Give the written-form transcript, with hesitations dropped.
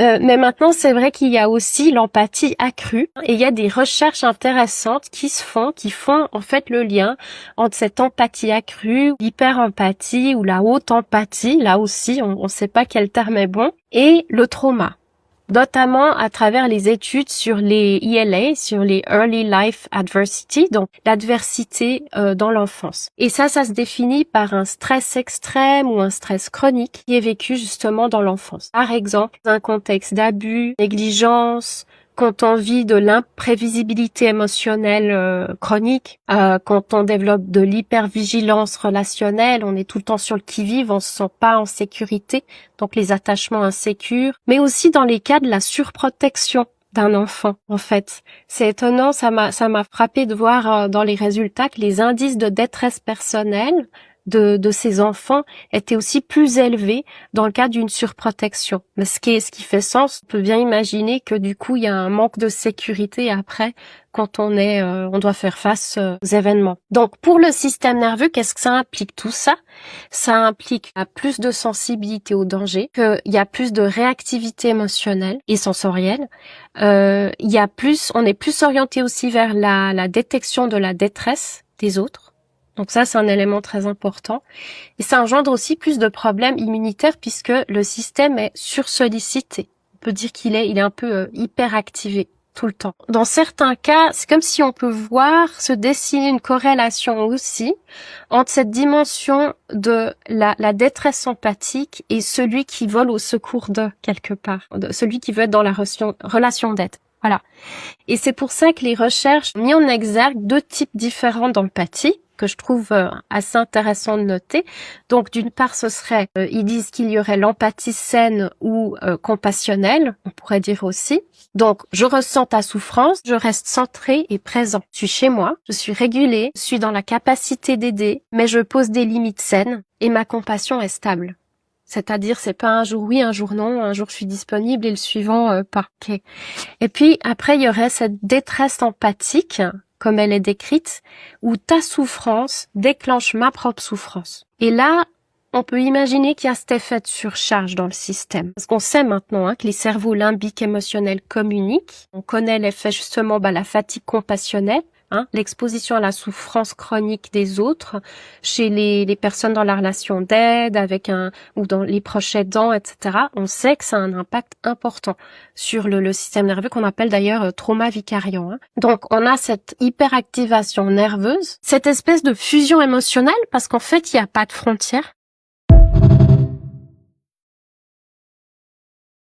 Mais maintenant, c'est vrai qu'il y a aussi l'empathie accrue et il y a des recherches intéressantes qui font en fait le lien entre cette empathie accrue, l'hyper-empathie ou la haute empathie, là aussi, on ne sait pas quel terme est bon, et le trauma. Notamment à travers les études sur les ELA, sur les Early Life Adversity, donc l'adversité dans l'enfance. Et ça se définit par un stress extrême ou un stress chronique qui est vécu justement dans l'enfance. Par exemple, un contexte d'abus, négligence, quand on vit de l'imprévisibilité émotionnelle chronique, quand on développe de l'hypervigilance relationnelle, on est tout le temps sur le qui-vive, on se sent pas en sécurité, donc les attachements insécures, mais aussi dans les cas de la surprotection d'un enfant, en fait. C'est étonnant, ça m'a frappé de voir dans les résultats que les indices de détresse personnelle de ces enfants étaient aussi plus élevés dans le cas d'une surprotection. Mais ce qui fait sens, on peut bien imaginer que du coup, il y a un manque de sécurité après quand on doit faire face aux événements. Donc, pour le système nerveux, qu'est-ce que ça implique tout ça? Ça implique plus de sensibilité au danger, qu'il y a plus de réactivité émotionnelle et sensorielle. On est plus orienté aussi vers la détection de la détresse des autres. Donc ça, c'est un élément très important. Et ça engendre aussi plus de problèmes immunitaires puisque le système est sursollicité. On peut dire qu'il est un peu hyperactivé tout le temps. Dans certains cas, c'est comme si on peut voir se dessiner une corrélation aussi entre cette dimension de la détresse empathique et celui qui vole au secours de quelque part, celui qui veut être dans la relation d'aide. Voilà. Et c'est pour ça que les recherches ont mis en exergue deux types différents d'empathie, que je trouve assez intéressant de noter. Donc d'une part, ils disent qu'il y aurait l'empathie saine ou compassionnelle, on pourrait dire aussi. Donc je ressens ta souffrance, je reste centré et présent. Je suis chez moi, je suis régulé, je suis dans la capacité d'aider, mais je pose des limites saines et ma compassion est stable. C'est-à-dire, c'est pas un jour oui, un jour non, un jour je suis disponible et le suivant pas. Okay. Et puis après, il y aurait cette détresse empathique, comme elle est décrite, où ta souffrance déclenche ma propre souffrance. Et là, on peut imaginer qu'il y a cet effet de surcharge dans le système. Parce qu'on sait maintenant que les cerveaux limbiques émotionnels communiquent. On connaît l'effet justement, la fatigue compassionnelle, l'exposition à la souffrance chronique des autres, chez les personnes dans la relation d'aide, ou dans les proches aidants, etc. On sait que ça a un impact important sur le système nerveux qu'on appelle d'ailleurs trauma vicariant. Donc on a cette hyperactivation nerveuse, cette espèce de fusion émotionnelle parce qu'en fait il n'y a pas de frontières.